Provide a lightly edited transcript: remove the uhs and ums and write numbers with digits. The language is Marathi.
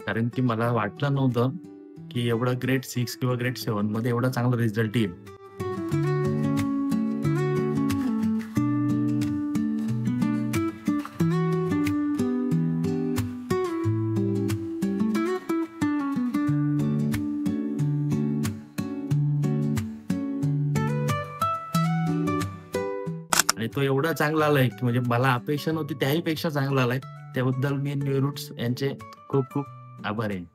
कारण की मला वाटलं नव्हतं, की एवढा ग्रेड 6 किंवा ग्रेड 7 मध्ये एवढा चांगला रिझल्ट येईल. आणि तो एवढा चांगला आलाय, की म्हणजे मला अपेक्षा नव्हती त्याही पेक्षा चांगला आलाय. त्याबद्दल मी न्यूरूट्स यांचे खूप खूप आभारी आहे.